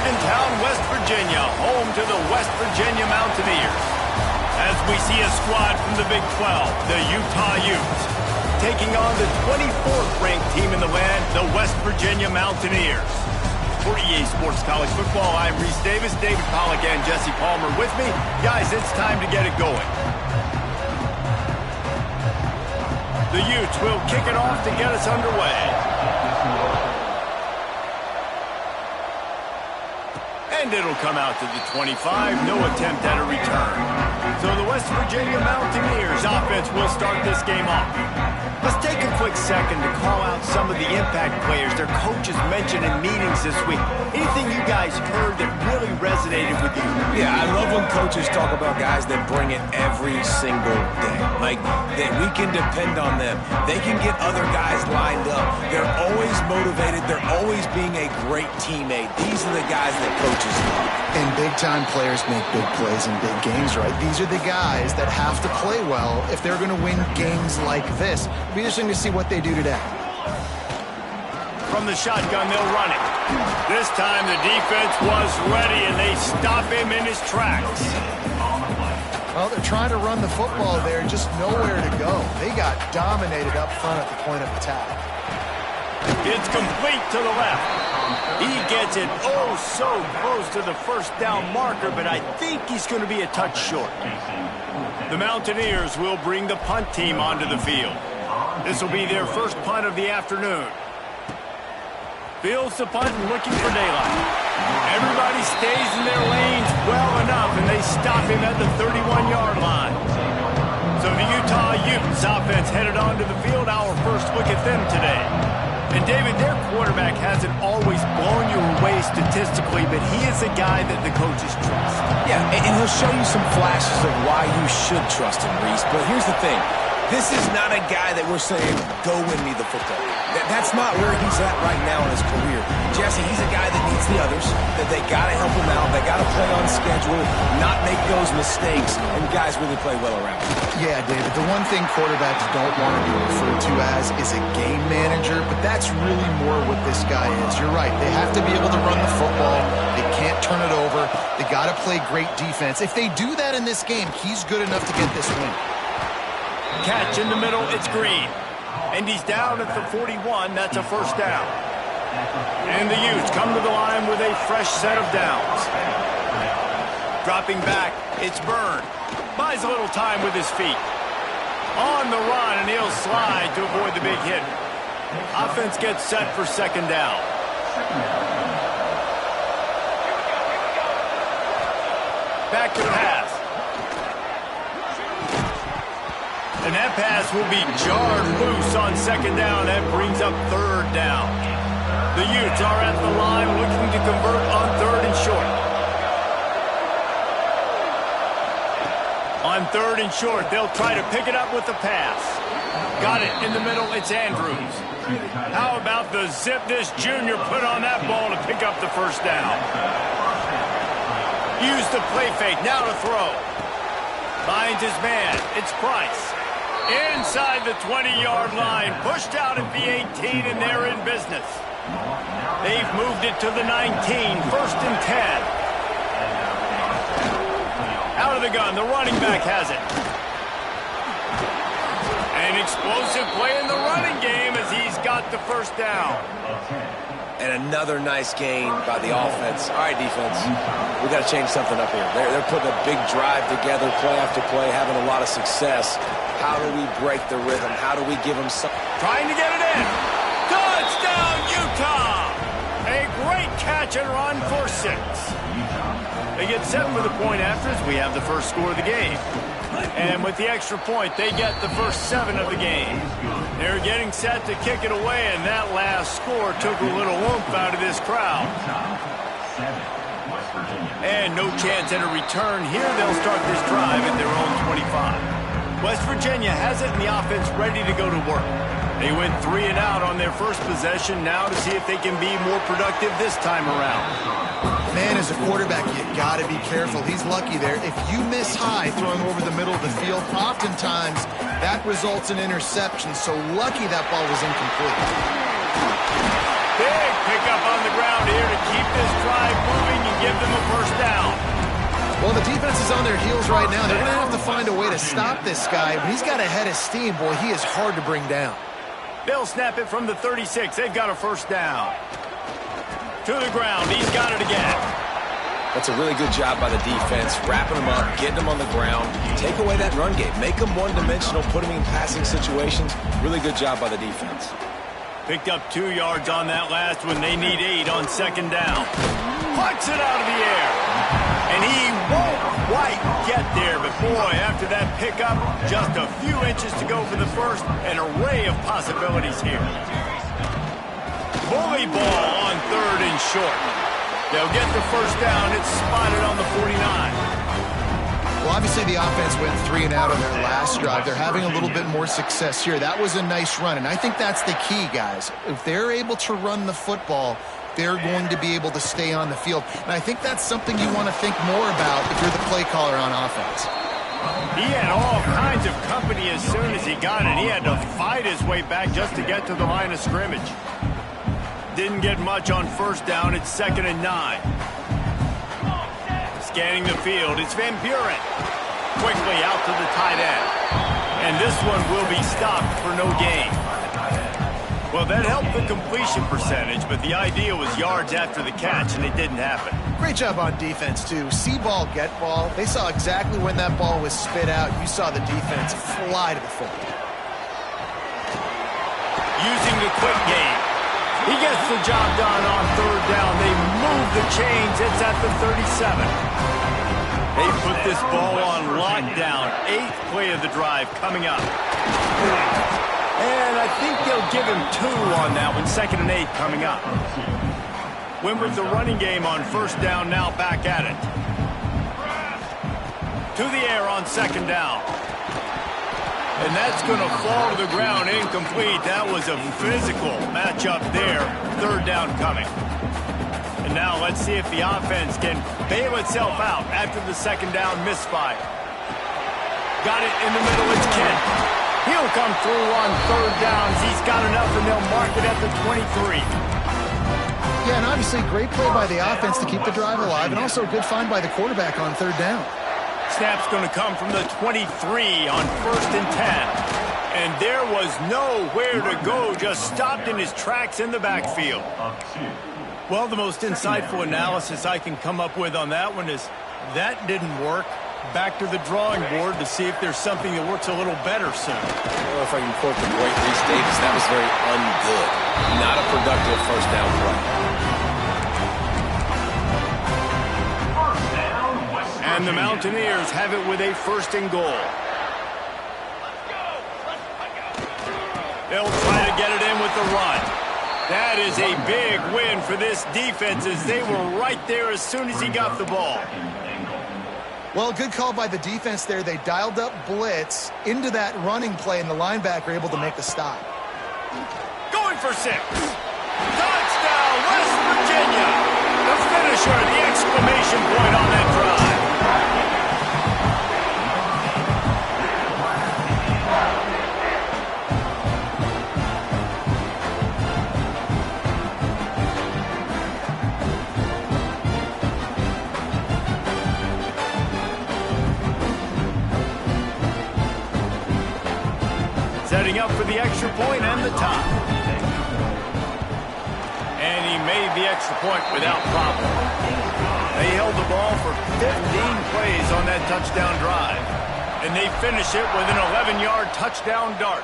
Morgantown, West Virginia, home to the West Virginia Mountaineers. As we see a squad from the Big 12, the Utah Utes, taking on the 24th-ranked team in the land, the West Virginia Mountaineers. For EA Sports College Football, I'm Reese Davis, David Pollack, and Jesse Palmer with me. Guys, it's time to get it going. The Utes will kick it off to get us underway. And it'll come out to the 25. No attempt at a return. So the West Virginia Mountaineers offense will start this game off. Let's take a quick second to call out some of the impact players their coaches mentioned in meetings this week. Anything you guys heard that really resonated with you? Yeah, I love when coaches talk about guys that bring it every single day. Like, that we can depend on them. They can get other guys lined up. They're always motivated. They're always being a great teammate. These are the guys that coaches love. And big-time players make big plays in big games, right? These are the guys that have to play well if they're going to win games like this. It'll be interesting to see what they do today. From the shotgun, they'll run it. This time the defense was ready, and they stop him in his tracks. Well, they're trying to run the football there, just nowhere to go. They got dominated up front at the point of attack. It's complete to the left. He gets it oh so close to the first down marker, but I think he's going to be a touch short. The Mountaineers will bring the punt team onto the field. This will be their first punt of the afternoon. Fields the punt and looking for daylight. Everybody stays in their lanes well enough, and they stop him at the 31-yard line. So the Utah Utes offense headed onto the field. Our first look at them today. And, David, their quarterback hasn't always blown you away statistically, but he is a guy that the coaches trust. Yeah, and he'll show you some flashes of why you should trust him, Reese. But here's the thing. This is not a guy that we're saying, go win me the football. That's not where he's at right now in his career. Jesse, he's a guy that needs the others, that they got to help him out. They got to play on schedule, not make those mistakes, and guys really play well around him. Yeah, David, the one thing quarterbacks don't want to be referred to as is a game manager, but that's really more what this guy is. You're right. They have to be able to run the football. They can't turn it over. They got to play great defense. If they do that in this game, he's good enough to get this win. Catch in the middle, it's Green. And he's down at the 41, that's a first down. And the Utes come to the line with a fresh set of downs. Dropping back, it's Byrne. Buys a little time with his feet. On the run, and he'll slide to avoid the big hit. Offense gets set for second down. Back to pass. And that pass will be jarred loose on second down. That brings up third down. The Utes are at the line looking to convert on third and short. On third and short, they'll try to pick it up with the pass. Got it in the middle, it's Andrews. How about the zip this junior put on that ball to pick up the first down? Use the play fake, now to throw. Finds his man, it's Price. Inside the 20-yard line, pushed out at the 18, and they're in business. They've moved it to the 19, first and 10. Out of the gun, the running back has it. An explosive play in the running game as he's got the first down. And another nice gain by the offense. All right, defense, we got to change something up here. They're putting a big drive together, play after play, having a lot of success. How do we break the rhythm? How do we give them some... Trying to get it in. Touchdown, Utah! A great catch and run for 6. They get set for the point after as we have the first score of the game. And with the extra point, they get the first 7 of the game. They're getting set to kick it away, and that last score took a little oomph out of this crowd. And no chance at a return here. They'll start this drive at their own 25. West Virginia has it, and the offense ready to go to work. They went 3 and out on their first possession, now to see if they can be more productive this time around. Man, as a quarterback, you got to be careful. He's lucky there. If you miss high throwing over the middle of the field, oftentimes that results in interception. So lucky that ball was incomplete. Big pick up on the ground here to keep this drive moving and give them a first down. Well, the defense is on their heels right now. They're going to have to find a way to stop this guy. But he's got a head of steam. Boy, he is hard to bring down. They'll snap it from the 36. They've got a first down. To the ground. He's got it again. That's a really good job by the defense, wrapping them up, getting them on the ground. Take away that run game. Make them one-dimensional, put them in passing situations. Really good job by the defense. Picked up 2 yards on that last one. They need 8 on second down. Puts it out of the air. And he won't quite get there. But, boy, after that pickup, just a few inches to go for the first. An array of possibilities here. Bully ball on 3rd and short. They'll get the first down. It's spotted on the 49. Well, obviously the offense went 3 and out on their last drive. They're having a little bit more success here. That was a nice run, and I think that's the key, guys. If they're able to run the football, they're going to be able to stay on the field. And I think that's something you want to think more about if you're the play caller on offense. He had all kinds of company as soon as he got it. He had to fight his way back just to get to the line of scrimmage. Didn't get much on first down. It's 2nd and 9. Scanning the field. It's Van Buren. Quickly out to the tight end. And this one will be stopped for no gain. Well, that helped the completion percentage, but the idea was yards after the catch, and it didn't happen. Great job on defense, too. See ball, get ball. They saw exactly when that ball was spit out. You saw the defense fly to the football. Using the quick game. He gets the job done on 3rd down. They move the chains. It's at the 37. They put this ball on lockdown. 8th play of the drive coming up. And I think they'll give him 2 on that one. 2nd and 8 coming up. Went with the running game on first down, now back at it. To the air on 2nd down. And that's going to fall to the ground, incomplete. That was a physical matchup there. 3rd down coming. And now let's see if the offense can bail itself out after the 2nd down misfire. Got it in the middle. It's Kent. He'll come through on 3rd downs. He's got enough, and they'll mark it at the 23. Yeah, and obviously great play by the offense to keep the drive alive, and also a good find by the quarterback on 3rd down. Snap's going to come from the 23 on 1st and 10. And there was nowhere to go, just stopped in his tracks in the backfield. Well, the most insightful analysis I can come up with on that one is that didn't work. Back to the drawing board to see if there's something that works a little better soon. Well, if I can quote the great Reese Davis, that was very ungood. Not a productive first down play. And the Mountaineers have it with a 1st and goal. They'll try to get it in with the run. That is a big win for this defense as they were right there as soon as he got the ball. Well, good call by the defense there. They dialed up blitz into that running play, and the linebacker able to make the stop. Going for 6. Touchdown, West Virginia. The finisher, the exclamation point on that drive. Setting up for the extra point and the tie. And he made the extra point without problem. They held the ball for 15 plays on that touchdown drive. And they finish it with an 11-yard touchdown dart.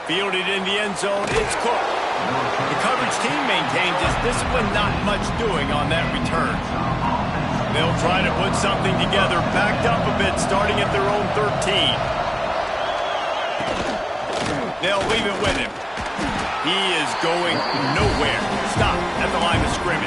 Fielded in the end zone, it's Cook. The coverage team maintains his discipline, not much doing on that return. They'll try to put something together, backed up a bit, starting at their own 13. They'll leave it with him. He is going nowhere. Stop at the line of scrimmage.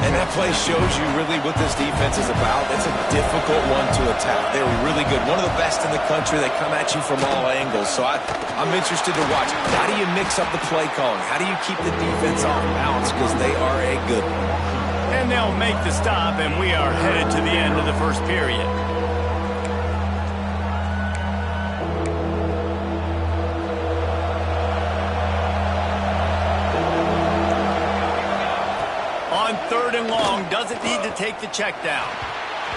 And that play shows you really what this defense is about. It's a difficult one to attack. They're really good. One of the best in the country. They come at you from all angles. So I'm interested to watch. How do you mix up the play calling? How do you keep the defense off balance? Because they are a good one. And they'll make the stop, and we are headed to the end of the first period. doesn't need to take the check down.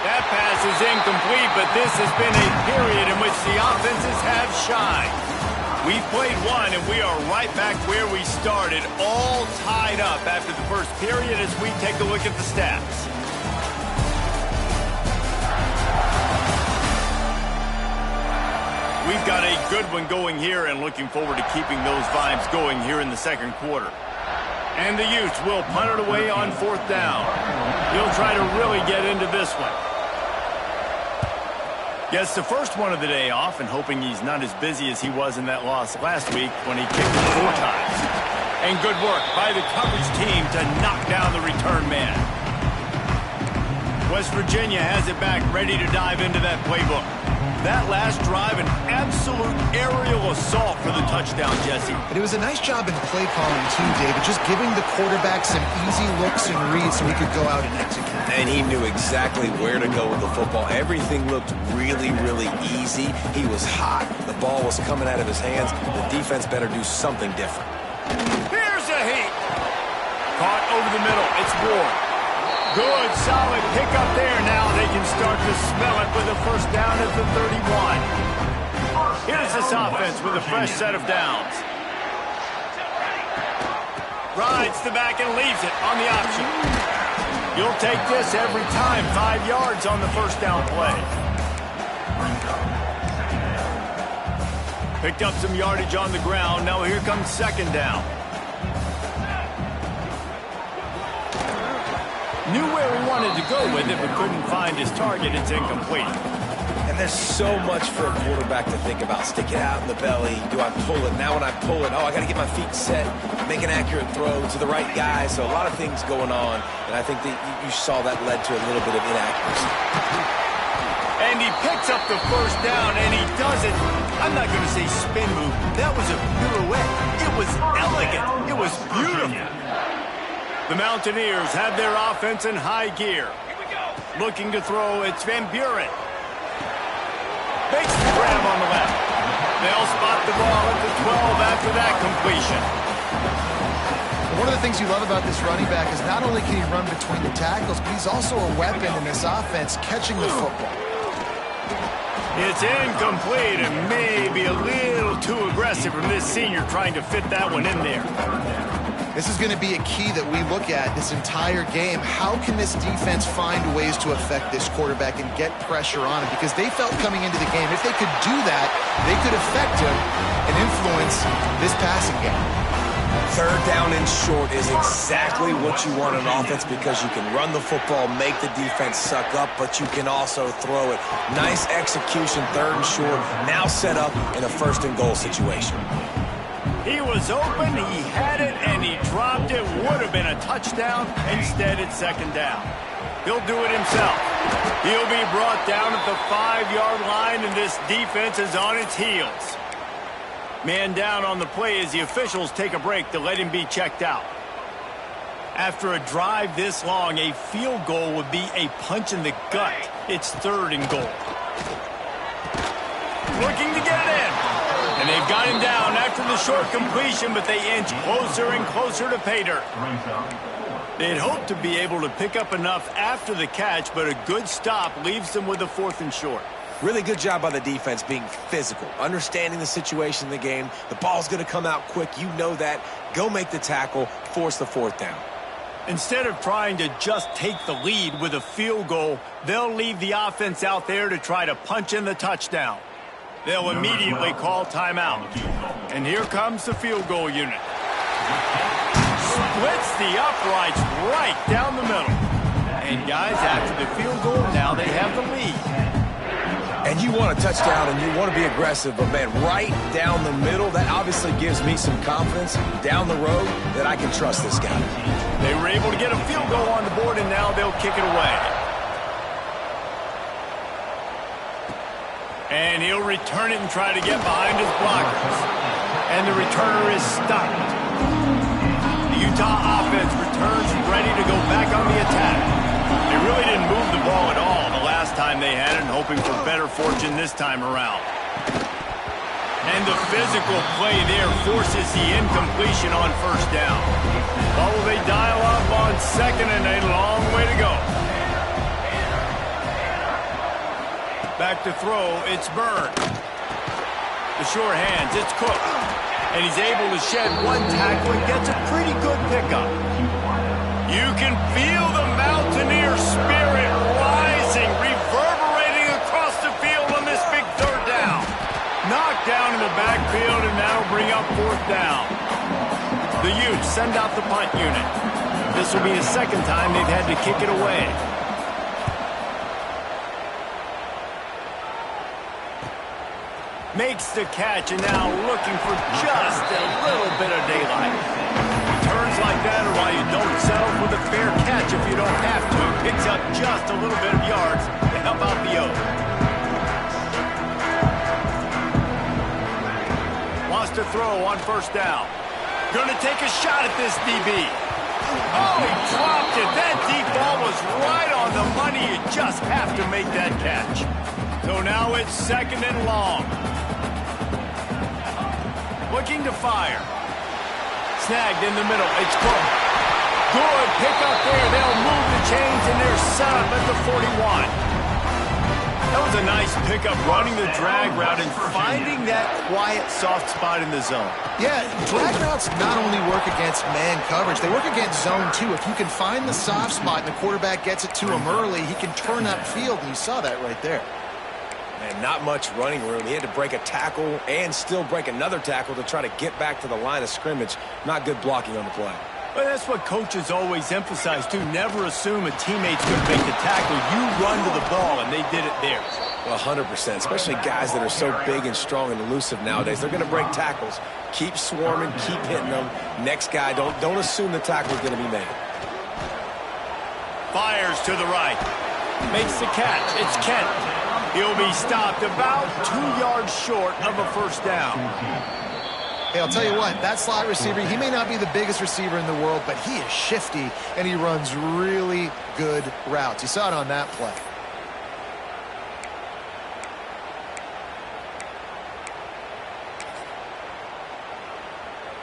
That pass is incomplete, but this has been a period in which the offenses have shined. We've played one, and we are right back where we started, all tied up after the first period as we take a look at the stats. We've got a good one going here and looking forward to keeping those vibes going here in the second quarter. And the Utes will punt it away on 4th down. He'll try to really get into this one. Gets the first one of the day off and hoping he's not as busy as he was in that loss last week when he kicked it 4 times. And good work by the coverage team to knock down the return man. West Virginia has it back, ready to dive into that playbook. That last drive, an absolute aerial assault for the touchdown, Jesse. But it was a nice job in play calling, too, David, just giving the quarterback some easy looks and reads so he could go out and execute. And he knew exactly where to go with the football. Everything looked really, really easy. He was hot. The ball was coming out of his hands. The defense better do something different. Here's a heat. Caught over the middle. It's Ward. Good, solid pickup there. Now they can start to smell it with a first down at the 31. Here's this offense with a fresh set of downs. Rides the back and leaves it on the option. You'll take this every time. 5 yards on the first down play. Picked up some yardage on the ground. Now here comes 2nd down. Knew where he wanted to go with it, but couldn't find his target. It's incomplete. And there's so much for a quarterback to think about. Stick it out in the belly. Do I pull it? Now when I pull it, I got to get my feet set, make an accurate throw to the right guy. So a lot of things going on, and I think that you saw that led to a little bit of inaccuracy. And he picks up the first down, and he does it. I'm not going to say spin move. That was a pirouette. It was elegant. It was beautiful. The Mountaineers have their offense in high gear. Looking to throw, it's Van Buren. Makes the grab on the left. They'll spot the ball at the 12 after that completion. One of the things you love about this running back is not only can he run between the tackles, but he's also a weapon in this offense catching the football. It's incomplete and maybe a little too aggressive from this senior trying to fit that one in there. This is going to be a key that we look at this entire game. How can this defense find ways to affect this quarterback and get pressure on him? Because they felt coming into the game, if they could do that, they could affect him and influence this passing game. 3rd down and short is exactly what you want in offense because you can run the football, make the defense suck up, but you can also throw it. Nice execution, 3rd and short, now set up in a 1st and goal situation. He was open, he had it, and he dropped it. Would have been a touchdown. Instead, it's 2nd down. He'll do it himself. He'll be brought down at the 5-yard line, and this defense is on its heels. Man down on the play as the officials take a break to let him be checked out. After a drive this long, a field goal would be a punch in the gut. It's 3rd and goal. Looking to get it in. And they've got him down after the short completion, but they inch closer and closer to pay dirt. They'd hoped to be able to pick up enough after the catch, but a good stop leaves them with a 4th and short. Really good job by the defense being physical, understanding the situation in the game. The ball's going to come out quick. You know that. Go make the tackle, force the 4th down. Instead of trying to just take the lead with a field goal, they'll leave the offense out there to try to punch in the touchdown. They'll immediately call timeout. And here comes the field goal unit. Splits the uprights right down the middle. And guys, after the field goal, now they have the lead. And you want a touchdown and you want to be aggressive, but man, right down the middle, that obviously gives me some confidence down the road that I can trust this guy. They were able to get a field goal on the board, and now they'll kick it away. And he'll return it and try to get behind his blockers. And the returner is stopped. The Utah offense returns ready to go back on the attack. They really didn't move the ball at all the last time they had it, and hoping for better fortune this time around. And the physical play there forces the incompletion on first down. Oh, they dial up on second and a long way to go. Back to throw, it's Byrne. The sure hands, it's Cook. And he's able to shed one tackle and gets a pretty good pickup. You can feel the Mountaineer spirit rising, reverberating across the field on this big third down. Knocked down in the backfield, and that'll bring up fourth down. The Utes send out the punt unit. This will be the second time they've had to kick it away. Makes the catch, and now looking for just a little bit of daylight. Turns like that are why you don't settle for the fair catch if you don't have to. Picks up just a little bit of yards to help out the Oaks. Wants to throw on first down. Gonna take a shot at this DB. Oh, he dropped it. That deep ball was right on the money. You just have to make that catch. So now it's second and long. Looking to fire. Snagged in the middle. It's Cook. Good pickup there. They'll move the chains, and they're set up at the 41. That was a nice pickup, running the drag route and finding that quiet, soft spot in the zone. Yeah, drag routes not only work against man coverage, they work against zone too. If you can find the soft spot and the quarterback gets it to him early, he can turn that field, and you saw that right there. And not much running room. He had to break a tackle and still break another tackle to try to get back to the line of scrimmage. Not good blocking on the play. Well, that's what coaches always emphasize, too. Never assume a teammate's going to make the tackle. You run to the ball, and they did it there. Well, 100%, especially guys that are so big and strong and elusive nowadays. They're going to break tackles. Keep swarming, keep hitting them. Next guy, don't assume the tackle is going to be made. Fires to the right. Makes the catch. It's Kent. He'll be stopped about 2 yards short of a first down. Hey, I'll tell you what, that slot receiver, he may not be the biggest receiver in the world, but he is shifty, and he runs really good routes. You saw it on that play.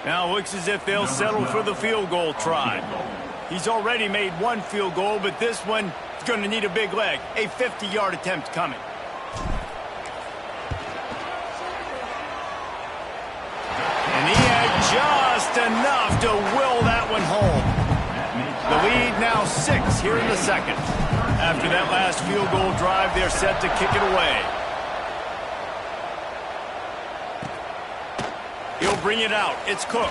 Now looks as if they'll settle for the field goal try. He's already made one field goal, but this one is going to need a big leg. A 50-yard attempt coming. And he had just enough to will that one home. The lead now 6 here in the second. After that last field goal drive, they're set to kick it away. He'll bring it out. It's Cook.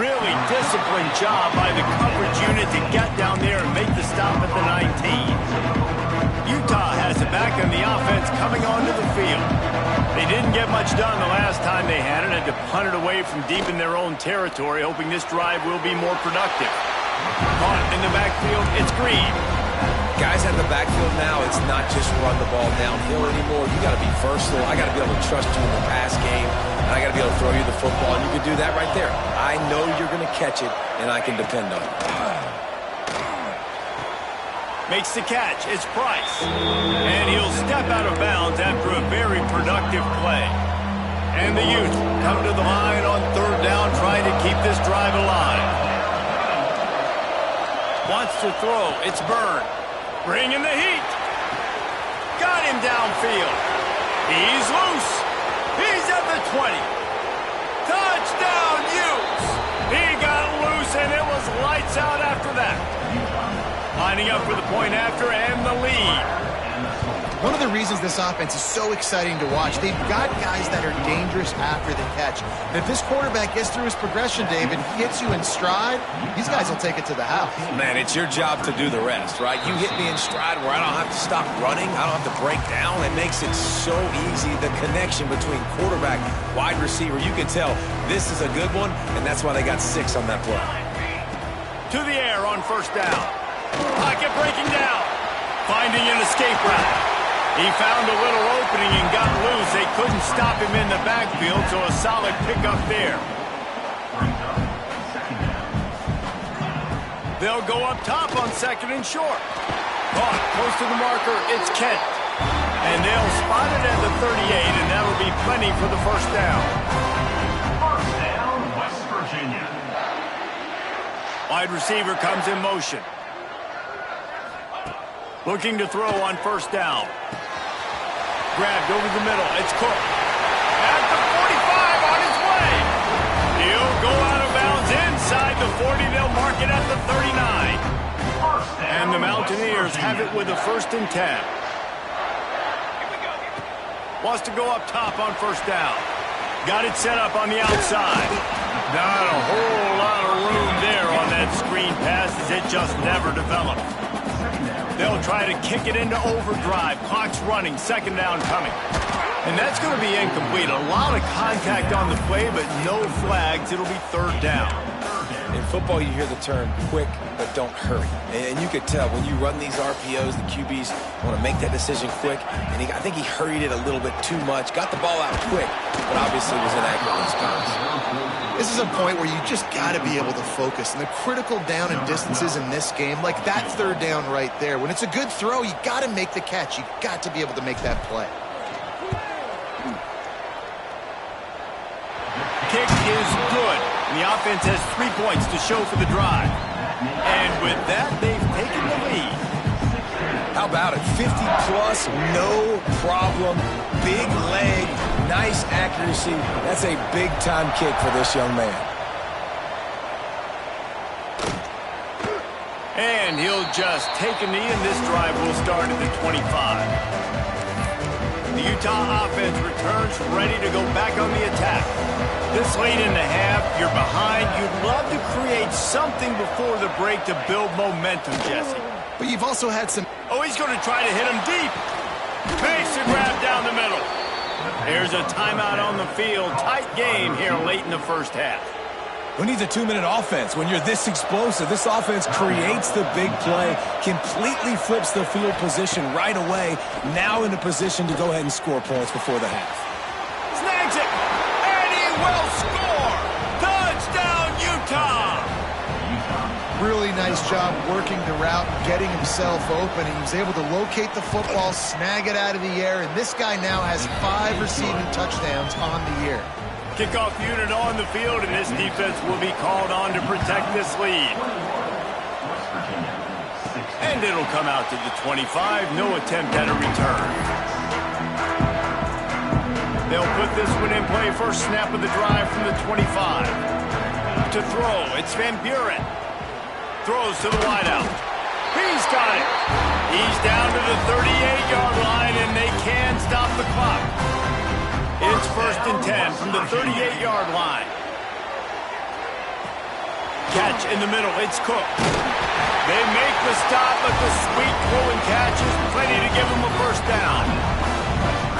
Really disciplined job by the coverage unit to get down there and make the stop at the 19. Utah has it back on the offense coming onto the field. They didn't get much done the last time they had it, had to punt it away from deep in their own territory, hoping this drive will be more productive. Caught in the backfield, it's Green. Guys at the backfield now, it's not just run the ball downhill anymore. You got to be versatile. I got to be able to trust you in the pass game, and I got to be able to throw you the football, and you can do that right there. I know you're going to catch it, and I can depend on it. Makes the catch. It's Price. And he'll step out of bounds after a very productive play. And the Utes come to the line on third down, trying to keep this drive alive. Wants to throw. It's Byrne. Bringing the heat. Got him downfield. He's loose. He's at the 20. Touchdown, Utes. He got loose, and it was lights out after that. Lining up for the point after and the lead. One of the reasons this offense is so exciting to watch, they've got guys that are dangerous after the catch. And if this quarterback gets through his progression, David, hits you in stride, these guys will take it to the house. Man, it's your job to do the rest, right? You hit me in stride where I don't have to stop running. I don't have to break down. It makes it so easy, the connection between quarterback, wide receiver. You can tell this is a good one, and that's why they got 6 on that play. To the air on first down. Pocket breaking down. Finding an escape route. He found a little opening and got loose. They couldn't stop him in the backfield, so a solid pickup there. They'll go up top on second and short. Caught close to the marker. It's Kent. And they'll spot it at the 38, and that'll be plenty for the first down. First down, West Virginia. Wide receiver comes in motion. Looking to throw on first down. Grabbed over the middle. It's Cook. At the 45 on his way. He'll go out of bounds inside the 40. They'll mark it at the 39. And the Mountaineers have it with a 1st and 10. Wants to go up top on first down. Got it set up on the outside. Not a whole lot of room there on that screen pass as it just never developed. They'll try to kick it into overdrive. Clock's running. 2nd down coming. And that's going to be incomplete. A lot of contact on the play, but no flags. It'll be 3rd down. In football, you hear the term quick, but don't hurry. And you could tell when you run these RPOs, the QBs want to make that decision quick. And I think he hurried it a little bit too much. Got the ball out quick, but obviously was inaccurate in response. This is a point where you just got to be able to focus. And the critical down and distances in this game, like that 3rd down right there. When it's a good throw, you got to make the catch. You got to be able to make that play. Kick is good. And the offense has 3 points to show for the drive. And with that, they've taken the lead. How about it? 50-plus, no problem. Big leg, nice accuracy. That's a big-time kick for this young man. And he'll just take a knee, and this drive will start at the 25. The Utah offense returns ready to go back on the attack. This late in the half, you're behind. You'd love to create something before the break to build momentum, Jesse. But you've also had some... Oh, he's going to try to hit him deep. Makes a grab down the middle. There's a timeout on the field. Tight game here late in the first half. Who needs a 2-minute offense when you're this explosive? This offense creates the big play, completely flips the field position right away, now in a position to go ahead and score points before the half. Snags it, and he will score! Touchdown, Utah! Really nice job working the route, getting himself open. He was able to locate the football, snag it out of the air, and this guy now has 5 receiving touchdowns on the year. Kickoff unit on the field, and this defense will be called on to protect this lead. And it'll come out to the 25. No attempt at a return. They'll put this one in play. First snap of the drive from the 25. To throw, it's Van Buren. Throws to the wideout. He's got it. He's down to the 38-yard line, and they can stop the clock. It's 1st and 10 from the 38-yard line. Catch in the middle. It's Cook. They make the stop, but the sweet throwing catch is plenty to give them a 1st down.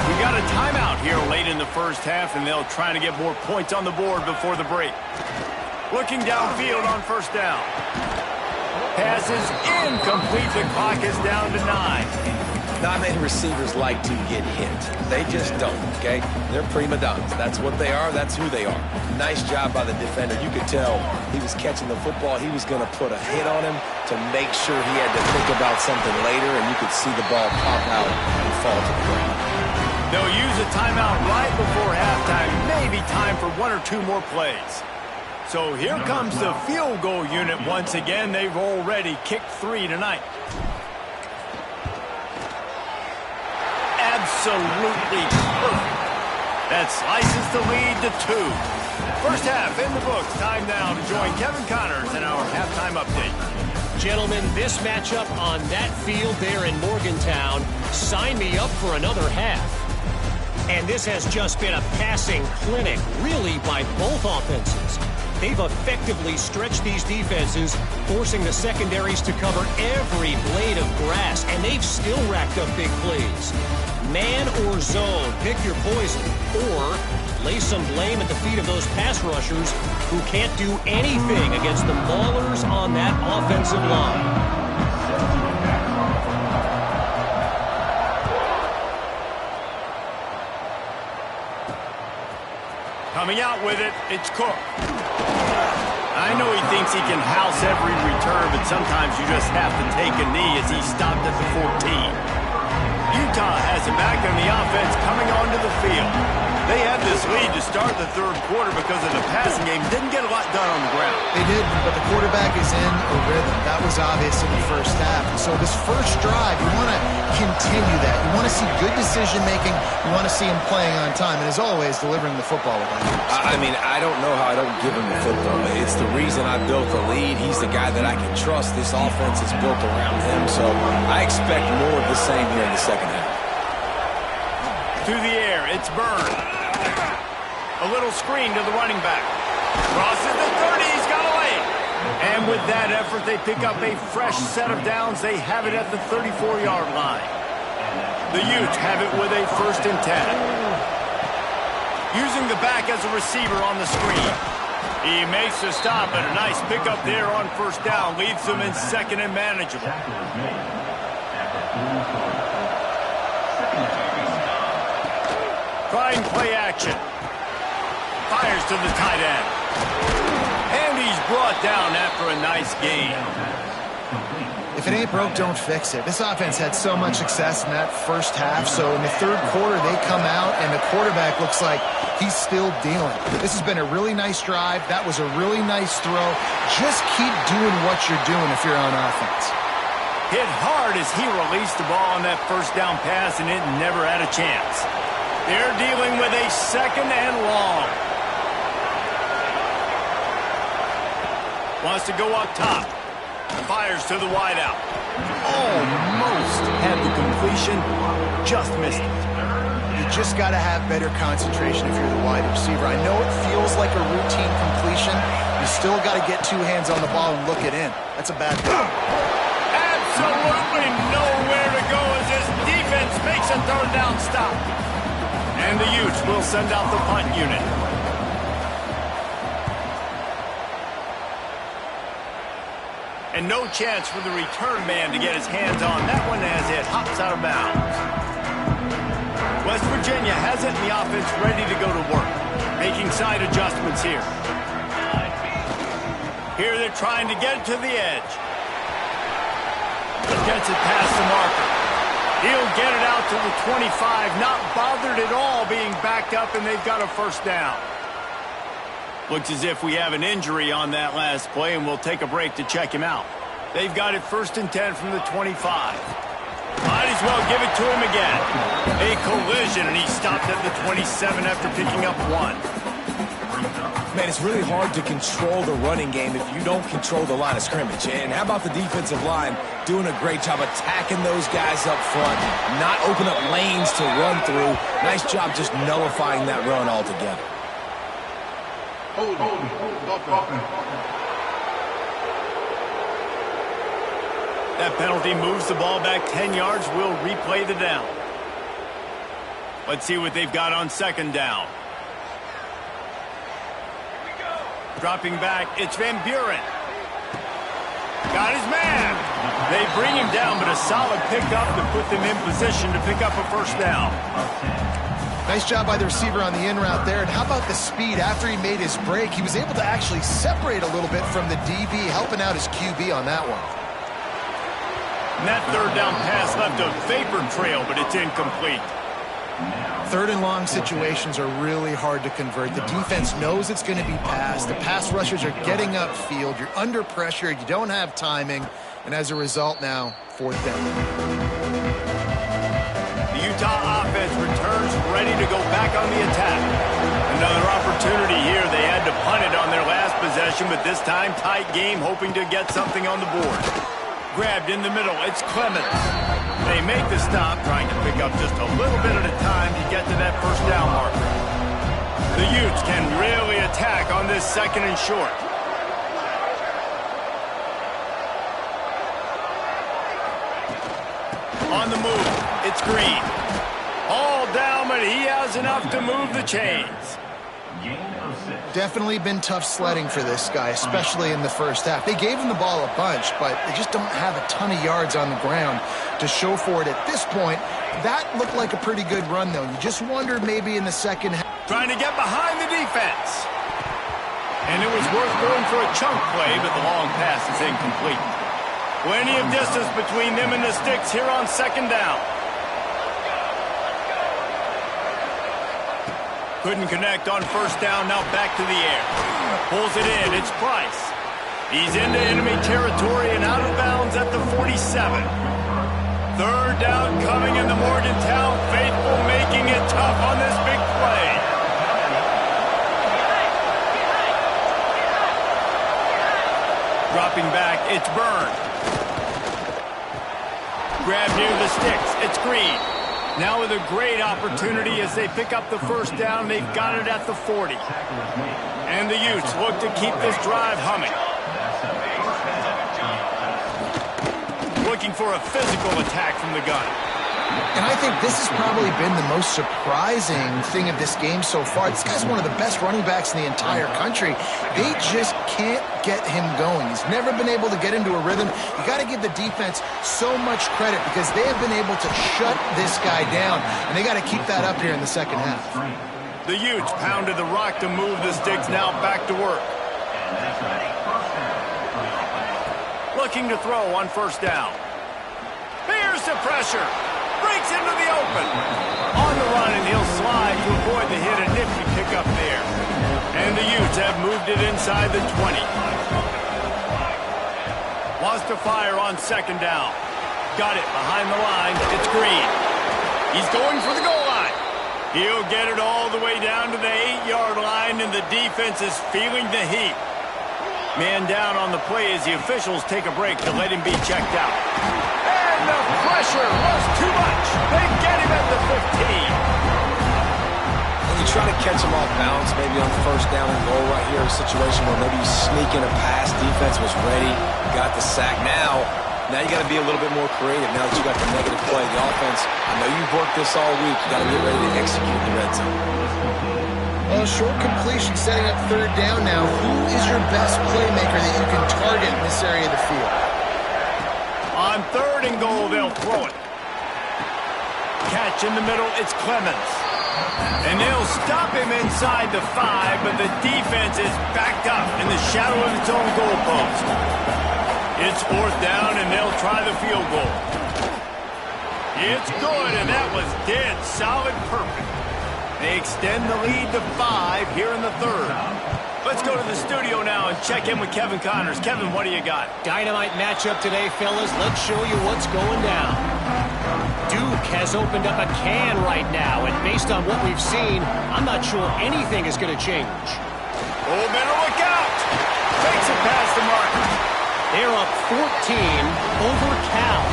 We got a timeout here late in the first half, and they'll try to get more points on the board before the break. Looking downfield on 1st down. Pass is incomplete. The clock is down to 9. Not many receivers like to get hit. They just don't, okay? They're prima donnas. That's what they are. That's who they are. Nice job by the defender. You could tell he was catching the football. He was going to put a hit on him to make sure he had to think about something later, and you could see the ball pop out and fall to the ground. They'll use a timeout right before halftime. Maybe time for 1 or 2 more plays. So here comes the field goal unit once again. They've already kicked 3 tonight. Absolutely perfect. That slices the lead to 2. First half in the books. Time now to join Kevin Connors in our halftime update. Gentlemen, this matchup on that field there in Morgantown, sign me up for another half. And this has just been a passing clinic, really, by both offenses. They've effectively stretched these defenses, forcing the secondaries to cover every blade of grass, and they've still racked up big plays. Man or zone, pick your poison, or lay some blame at the feet of those pass rushers who can't do anything against the maulers on that offensive line. Coming out with it, it's Cook. I know he thinks he can house every return, but sometimes you just have to take a knee as he stopped at the 14. Utah has it back on the offense coming onto the field. They had this lead to start the third quarter because of the passing game. Didn't get a lot done on the ground. They did, but the quarterback is in a rhythm. That was obvious in the first half. And so this first drive, you want to continue that. You want to see good decision-making. You want to see him playing on time. And as always, delivering the football with that. I mean, I don't know how I don't give him the football. It's the reason I built the lead. He's the guy that I can trust. This offense is built around him. So I expect more of the same here in the second half. Through the air, it's Byrne. A little screen to the running back. Crosses the 30, he's got away. And with that effort, they pick up a fresh set of downs. They have it at the 34-yard line. The Utes have it with a 1st and 10. Using the back as a receiver on the screen. He makes the stop, and a nice pickup there on 1st down. Leaves them in 2nd and manageable. Trying play action. Fires to the tight end. And he's brought down after a nice gain. If it ain't broke, don't fix it. This offense had so much success in that first half, so in the third quarter they come out and the quarterback looks like he's still dealing. This has been a really nice drive. That was a really nice throw. Just keep doing what you're doing if you're on offense. Hit hard as he released the ball on that 1st down pass, and it never had a chance. They're dealing with a 2nd and long. Wants to go up top. Fires to the wideout. Almost had the completion. Just missed it. You just got to have better concentration if you're the wide receiver. I know it feels like a routine completion. You still got to get 2 hands on the ball and look it in. That's a bad thing. Absolutely nowhere to go as this defense makes a 3rd down stop. And the Utes will send out the punt unit. And no chance for the return man to get his hands on that one as it hops out of bounds. West Virginia has it in the offense ready to go to work. Making side adjustments here. Here they're trying to get it to the edge. Gets it past the marker. He'll get it out to the 25. Not bothered at all being backed up, and they've got a 1st down. Looks as if we have an injury on that last play, and we'll take a break to check him out. They've got it 1st and 10 from the 25. Might as well give it to him again. A collision, and he stopped at the 27 after picking up 1. Man, it's really hard to control the running game if you don't control the line of scrimmage. And how about the defensive line doing a great job attacking those guys up front, not open up lanes to run through. Nice job just nullifying that run altogether. That penalty moves the ball back 10 yards. We'll replay the down. Let's see what they've got on 2nd down. Dropping back, it's Van Buren. Got his man. They bring him down, but a solid pickup to put them in position to pick up a 1st down. Nice job by the receiver on the in route there. And how about the speed? After he made his break, he was able to actually separate a little bit from the DB, helping out his QB on that one. And that 3rd down pass left a vapor trail, but it's incomplete. 3rd and long situations are really hard to convert. The defense knows it's going to be passed. The pass rushers are getting upfield. You're under pressure. You don't have timing. And as a result now, 4th down. The Utah offense returns ready to go back on the attack. Another opportunity here. They had to punt it on their last possession, but this time tight game, hoping to get something on the board. Grabbed in the middle. It's Clemens. They make the stop, trying to pick up just a little bit at a time to get to that 1st down marker. The Utes can really attack on this 2nd and short. On the move, it's Green. All down, but he has enough to move the chains. Definitely been tough sledding for this guy, especially in the first half. They gave him the ball a bunch, but they just don't have a ton of yards on the ground to show for it at this point. That looked like a pretty good run, though. You just wondered maybe in the second half. Trying to get behind the defense. And it was worth going for a chunk play, but the long pass is incomplete. Plenty of distance between them and the sticks here on 2nd down. Couldn't connect on first down, now back to the air. Pulls it in, it's Price. He's into enemy territory and out of bounds at the 47. Third down coming in the Morgantown faithful, making it tough on this big play. Dropping back, it's Byrne. Grab near the sticks, it's Green. Now with a great opportunity as they pick up the first down, they've got it at the 40. And the Utes look to keep this drive humming. Looking for a physical attack from the gun. And I think this has probably been the most surprising thing of this game so far. This guy's one of the best running backs in the entire country. They just can't get him going. He's never been able to get into a rhythm. You got to give the defense so much credit because they have been able to shut this guy down, and they got to keep that up here in the second half. The Utes pounded the rock to move the sticks, now back to work. Looking to throw on first down. Bears the pressure. Breaks into the open. On the run, and he'll slide to avoid the hit. A nifty pickup there. And the Utes have moved it inside the 20. Wants to fire on second down. Got it behind the line. It's Green. He's going for the goal line. He'll get it all the way down to the 8-yard line, and the defense is feeling the heat. Man down on the play as the officials take a break to let him be checked out. And the pressure was too much. They get him at the 15. When you try to catch him off balance, maybe on first down and goal right here, a situation where maybe you sneak in a pass, defense was ready, got the sack. Now you got to be a little bit more creative now that you got the negative play. The offense, I know you've worked this all week. You got to get ready to execute the red zone. Well, short completion setting up third down now. Who is your best playmaker that you can target in this area of the field? On third and goal, they'll throw it. Catch in the middle, it's Clemens. And they'll stop him inside the 5, but the defense is backed up in the shadow of its own goalpost. It's fourth down, and they'll try the field goal. It's good, and that was dead solid perfect. They extend the lead to 5 here in the third. Let's go to the studio now and check in with Kevin Connors. Kevin, what do you got? Dynamite matchup today, fellas. Let's show you what's going down. Duke has opened up a can right now, and based on what we've seen, I'm not sure anything is going to change. Oh, better look out! Takes it past the mark. They're up 14 over Cal.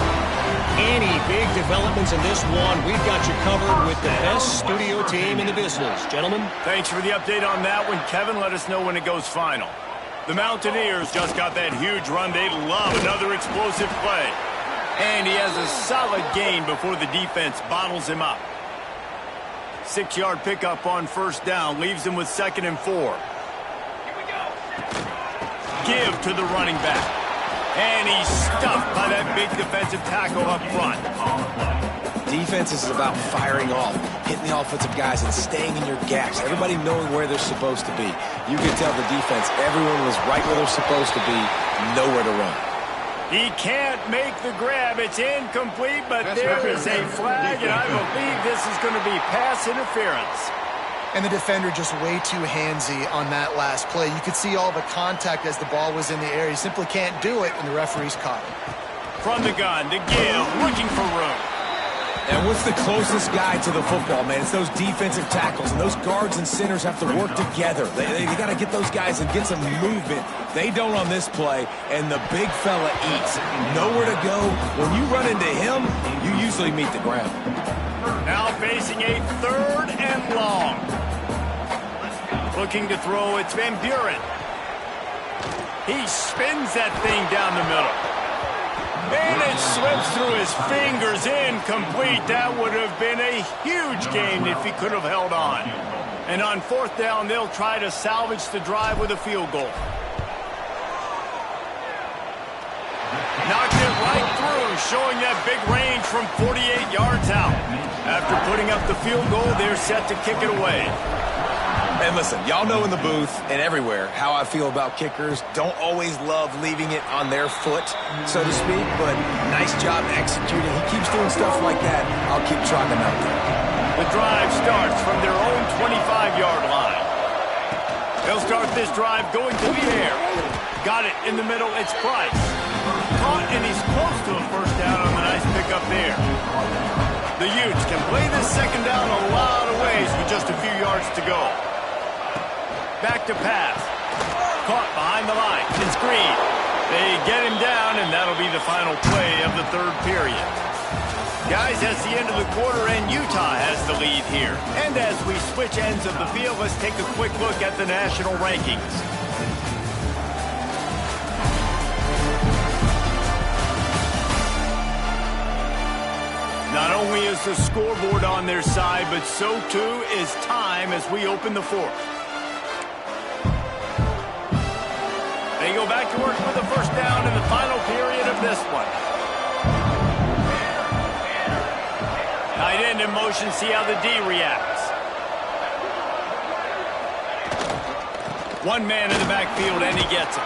Any big developments in this one, we've got you covered with the best studio team in the business. Gentlemen. Thanks for the update on that one. Kevin, let us know when it goes final. The Mountaineers just got that huge run. They love another explosive play. And he has a solid gain before the defense bottles him up. 6-yard pickup on first down leaves him with 2nd and 4. Here we go. Give to the running back. And he's stuffed by that big defensive tackle up front. Defense is about firing off, hitting the offensive guys, and staying in your gaps. Everybody knowing where they're supposed to be. You can tell the defense, everyone was right where they're supposed to be, nowhere to run. He can't make the grab. It's incomplete, but there is a flag, and I believe this is going to be pass interference. And the defender just way too handsy on that last play. You could see all the contact as the ball was in the air. He simply can't do it, and the referee's caught him. From the gun to Gill, looking for room. And what's the closest guy to the football, man? It's those defensive tackles, and those guards and centers have to work together. They got to get those guys and get some movement. They don't on this play, and the big fella eats. Nowhere to go. When you run into him, you usually meet the ground. Now facing a 3rd and long. Looking to throw, it's Van Buren. He spins that thing down the middle. And it slips through his fingers, incomplete. That would have been a huge gain if he could have held on. And on 4th down, they'll try to salvage the drive with a field goal. Knocked it right through, showing that big range from 48 yards out. After putting up the field goal, they're set to kick it away. And listen, y'all know in the booth and everywhere how I feel about kickers. Don't always love leaving it on their foot, so to speak, but nice job executing. He keeps doing stuff like that. I'll keep trotting him out there. The drive starts from their own 25-yard line. They'll start this drive going to the air. Got it in the middle. It's Price. Caught, and he's close to a first down on the nice pickup there. The Utes can play this second down a lot of ways with just a few yards to go. Back to pass. Caught behind the line. It's Green. They get him down, and that'll be the final play of the third period. Guys, that's the end of the quarter, and Utah has the lead here. And as we switch ends of the field, let's take a quick look at the national rankings. Not only is the scoreboard on their side, but so too is time as we open the fourth. They go back to work with the first down in the final period of this one. Tight end in motion, see how the D reacts. One man in the backfield, and he gets it.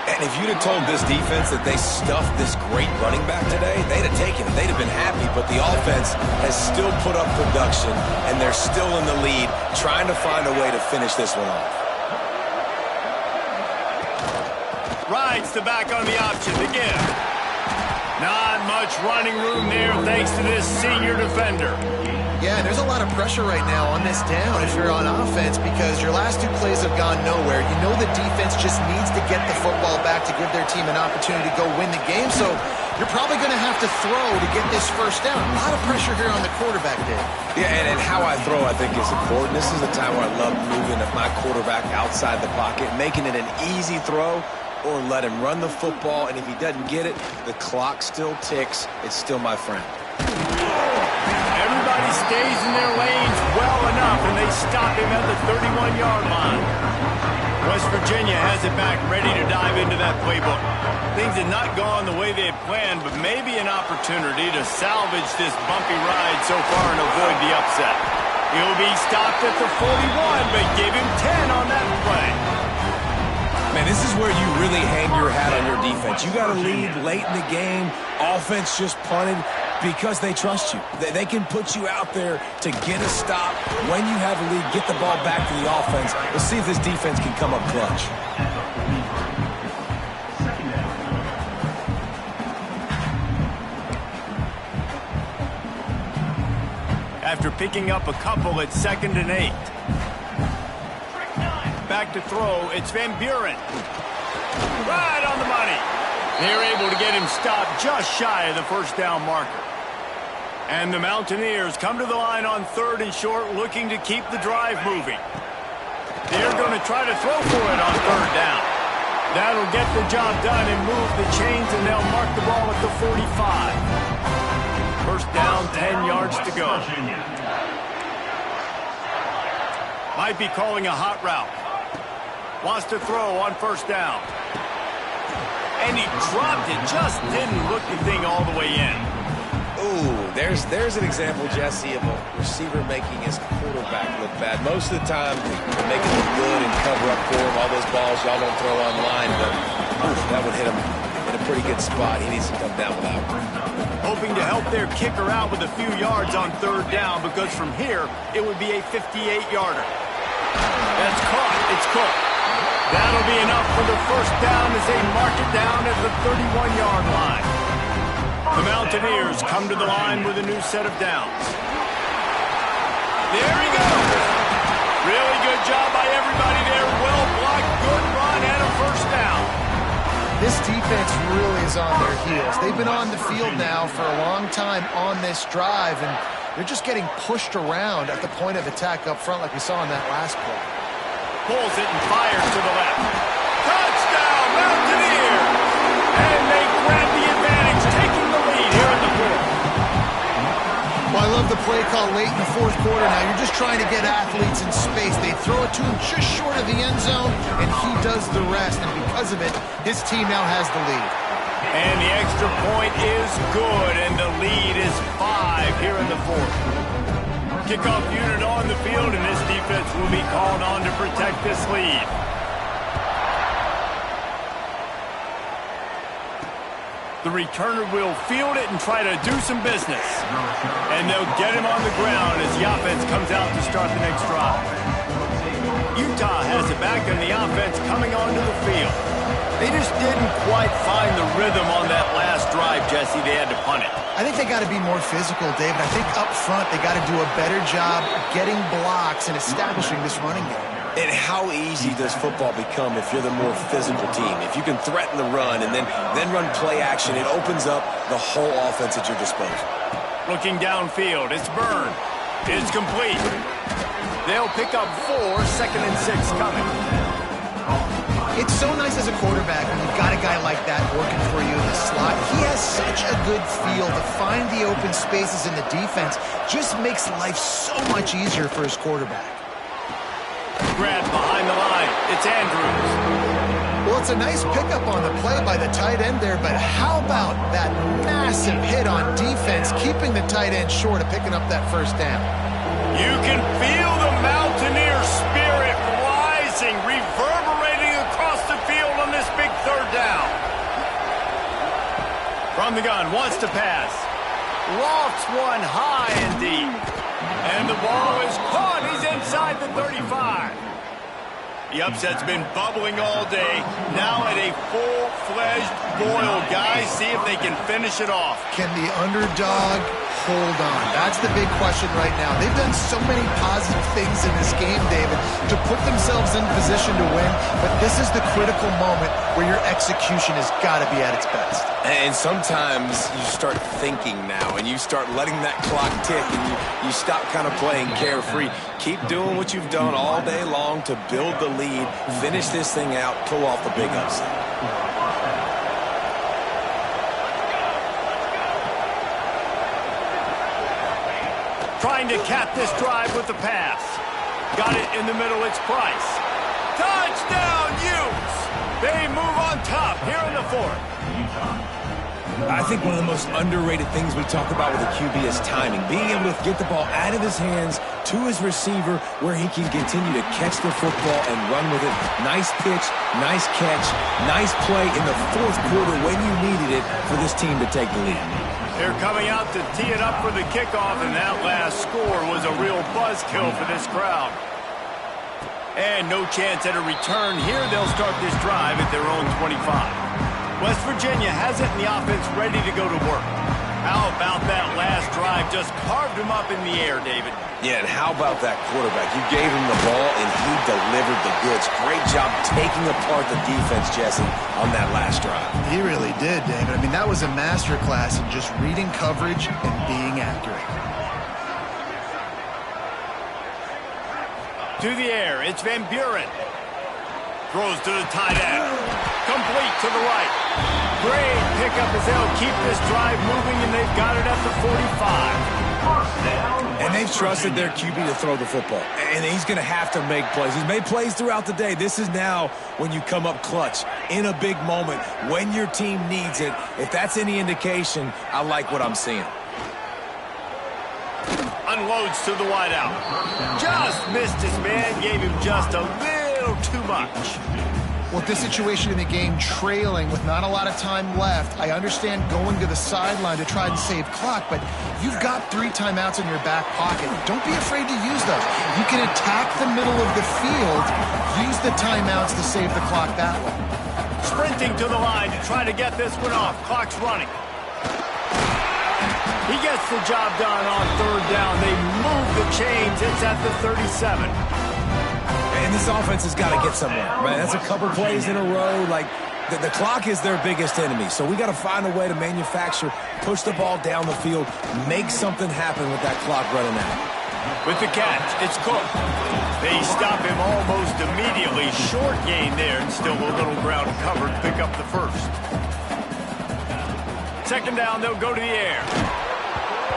And if you'd have told this defense that they stuffed this great running back today, they'd have taken it. They'd have been happy, but the offense has still put up production, and they're still in the lead, trying to find a way to finish this one off. Rides the back on the option to give. Not much running room there thanks to this senior defender. Yeah, there's a lot of pressure right now on this down if you're on offense because your last two plays have gone nowhere. You know the defense just needs to get the football back to give their team an opportunity to go win the game, so you're probably going to have to throw to get this first down. A lot of pressure here on the quarterback, Dave. Yeah, and how I throw, I think, is important. This is a time where I love moving my quarterback outside the pocket, making it an easy throw, or let him run the football, and if he doesn't get it, the clock still ticks. It's still my friend. Everybody stays in their lanes well enough, and they stop him at the 31-yard line. West Virginia has it back, ready to dive into that playbook. Things have not gone the way they had planned, but maybe an opportunity to salvage this bumpy ride so far and avoid the upset. He'll be stopped at the 41, but give him 10 on that play. Man, this is where you really hang your hat on your defense. You got to lead late in the game. Offense just punted because they trust you. They can put you out there to get a stop. When you have a lead, get the ball back to the offense. Let's see if this defense can come up clutch. After picking up a couple, it's 2nd and 8. Back to throw, it's Van Buren. Right on the money. They're able to get him stopped just shy of the first down marker. And the Mountaineers come to the line on 3rd and short, looking to keep the drive moving. They're going to try to throw for it on 3rd down. That'll get the job done and move the chains, and they'll mark the ball at the 45. First down, 10 yards to go. Might be calling a hot route. Wants to throw on 1st down. And he dropped it. Just didn't look the thing all the way in. Ooh, there's an example, Jesse, of a receiver making his quarterback look bad. Most of the time, they make it look good and cover up for him. All those balls y'all don't throw online, but that would hit him in a pretty good spot. He needs to come down with that one. Hoping to help their kicker out with a few yards on 3rd down, because from here, it would be a 58-yarder. That's caught. It's Cook. That'll be enough for the first down as they mark it down at the 31-yard line. The Mountaineers come to the line with a new set of downs. There he goes. Really good job by everybody there. Well blocked, good run, and a first down. This defense really is on their heels. They've been on the field now for a long time on this drive, and they're just getting pushed around at the point of attack up front like we saw in that last play. Pulls it and fires to the left. Touchdown, Mountaineers! And they grab the advantage, taking the lead here in the fourth. Well, I love the play call late in the fourth quarter now. You're just trying to get athletes in space. They throw it to him just short of the end zone, and he does the rest. And because of it, his team now has the lead. And the extra point is good, and the lead is 5 here in the fourth. Kickoff unit on the field, and this defense will be called on to protect this lead. The returner will field it and try to do some business. And they'll get him on the ground as the offense comes out to start the next drive. Utah has it back and the offense coming onto the field. They just didn't quite find the rhythm on that last drive, Jesse. They had to punt it. I think they got to be more physical, David. I think up front they got to do a better job getting blocks and establishing this running game. And how easy does football become if you're the more physical team? If you can threaten the run and then run play action, it opens up the whole offense at your disposal. Looking downfield, it's Byrne. It's complete. They'll pick up 4, 2nd and 6 coming. It's so nice as a quarterback when you've got a guy like that working for you in the slot. He has such a good feel to find the open spaces in the defense. Just makes life so much easier for his quarterback. Grab behind the line. It's Andrews. Well, it's a nice pickup on the play by the tight end there, but how about that massive hit on defense, keeping the tight end short of picking up that first down? You can feel the Mountaineer spirit rising, reverberating across the field on this big 3rd down. From the gun, wants to pass. Lofts one high and deep. And the ball is caught. He's inside the 35. The upset's been bubbling all day. Now at a full-fledged boil. Guys, see if they can finish it off. Can the underdog hold on? That's the big question right now. They've done so many positive things in this game, David, to put themselves in position to win, but this is the critical moment where your execution has got to be at its best. And sometimes you start thinking now, and you start letting that clock tick, and you stop kind of playing carefree. Keep doing what you've done all day long to build the lead, finish this thing out, pull off the big upset. Trying to cap this drive with the pass. Got it in the middle, it's Price. Touchdown, Utes! They move on top here in the 4th. I think one of the most underrated things we talk about with a QB is timing. Being able to get the ball out of his hands to his receiver where he can continue to catch the football and run with it. Nice pitch, nice catch, nice play in the 4th quarter when you needed it for this team to take the lead. They're coming out to tee it up for the kickoff, and that last score was a real buzzkill for this crowd. And no chance at a return here. They'll start this drive at their own 25. West Virginia has it, and the offense ready to go to work. How about that last drive? Just carved him up in the air, David. Yeah, and how about that quarterback? You gave him the ball, and he delivered the goods. Great job taking apart the defense, Jesse, on that last drive. He really did, David. I mean, that was a masterclass in just reading coverage and being accurate. To the air, it's Van Buren. Throws to the tight end. Complete to the right. Great pickup as they'll keep this drive moving, and they've got it at the 45. And they've trusted their QB to throw the football. And he's going to have to make plays. He's made plays throughout the day. This is now when you come up clutch in a big moment when your team needs it. If that's any indication, I like what I'm seeing. Unloads to the wideout. Just missed his man. Gave him just a little too much. Well, this situation in the game trailing with not a lot of time left, I understand going to the sideline to try and save clock, but you've got 3 timeouts in your back pocket. Don't be afraid to use those. You can attack the middle of the field, use the timeouts to save the clock that way. Sprinting to the line to try to get this one off. Clock's running. He gets the job done on 3rd down. They move the chains. It's at the 37. And this offense has got to get somewhere, right? That's a couple plays in a row. Like, the clock is their biggest enemy. So we got to find a way to manufacture, push the ball down the field, make something happen with that clock running out. With the catch, it's Cook. They stop him almost immediately. Short gain there, and still a little ground covered. Pick up the first. 2nd down, they'll go to the air.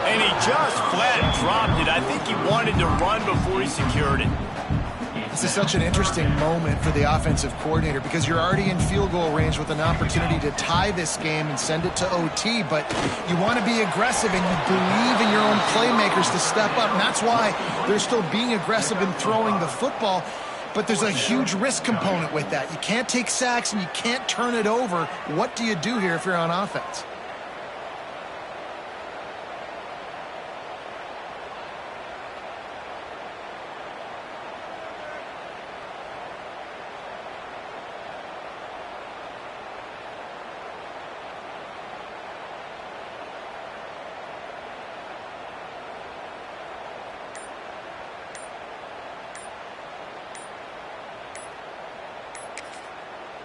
And he just flat dropped it. I think he wanted to run before he secured it. This is such an interesting moment for the offensive coordinator because you're already in field goal range with an opportunity to tie this game and send it to OT, but you want to be aggressive and you believe in your own playmakers to step up, and that's why they're still being aggressive in throwing the football, but there's a huge risk component with that. You can't take sacks and you can't turn it over. What do you do here if you're on offense?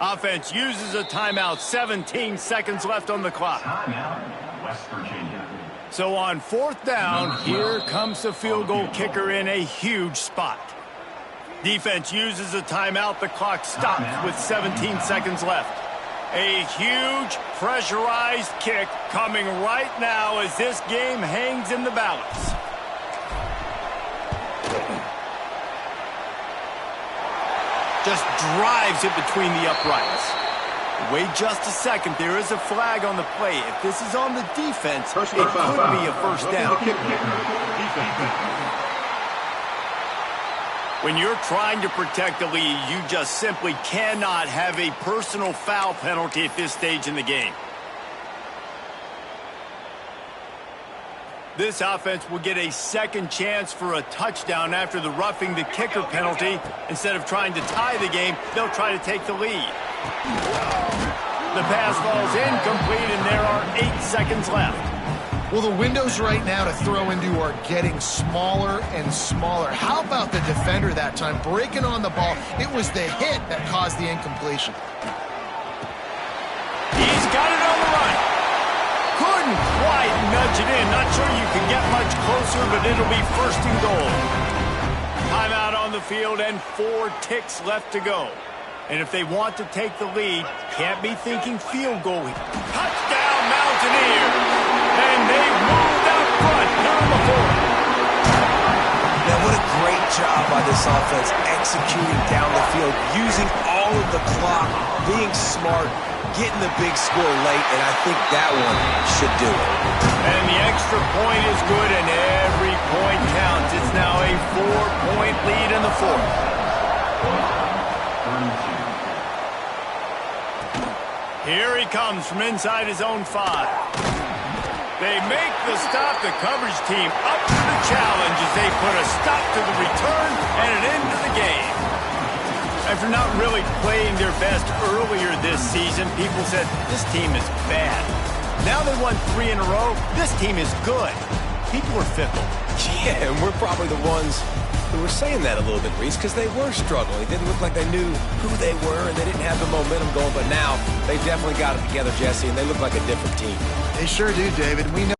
Offense uses a timeout. 17 seconds left on the clock. Timeout, West Virginia. So on 4th down, here comes the field goal kicker in a huge spot. Defense uses a timeout. The clock stops with 17 seconds left. A huge pressurized kick coming right now as this game hangs in the balance. Just drives it between the uprights. Wait just a second. There is a flag on the play. If this is on the defense, it could be a first down. When you're trying to protect the lead, you just simply cannot have a personal foul penalty at this stage in the game. This offense will get a second chance for a touchdown after the roughing the kicker penalty. Instead of trying to tie the game, they'll try to take the lead. The pass falls incomplete, and there are 8 seconds left. Well, the windows right now to throw into are getting smaller and smaller. How about the defender that time breaking on the ball? It was the hit that caused the incompletion. He's got it on the run. Couldn't quite nudge it in. Not sure you can get much closer, but it'll be 1st and goal. Timeout on the field and 4 ticks left to go. And if they want to take the lead, can't be thinking field goal. Touchdown, Mountaineers! And they've moved out front here in the 4th. Now, what a great job by this offense executing down the field, using all of the clock, being smart, getting the big score late, and I think that one should do it. And the extra point is good, and every point counts. It's now a 4-point lead in the 4th. Here he comes from inside his own 5. They make the stop. The coverage team up to the challenge as they put a stop to the return and an end to the game. After not really playing their best earlier this season, people said, this team is bad. Now they won 3 in a row. This team is good. People are fickle. Yeah, and we're probably the ones who were saying that a little bit, Reese, because they were struggling. It didn't look like they knew who they were, and they didn't have the momentum going. But now they've definitely got it together, Jesse, and they look like a different team. They sure do, David. We know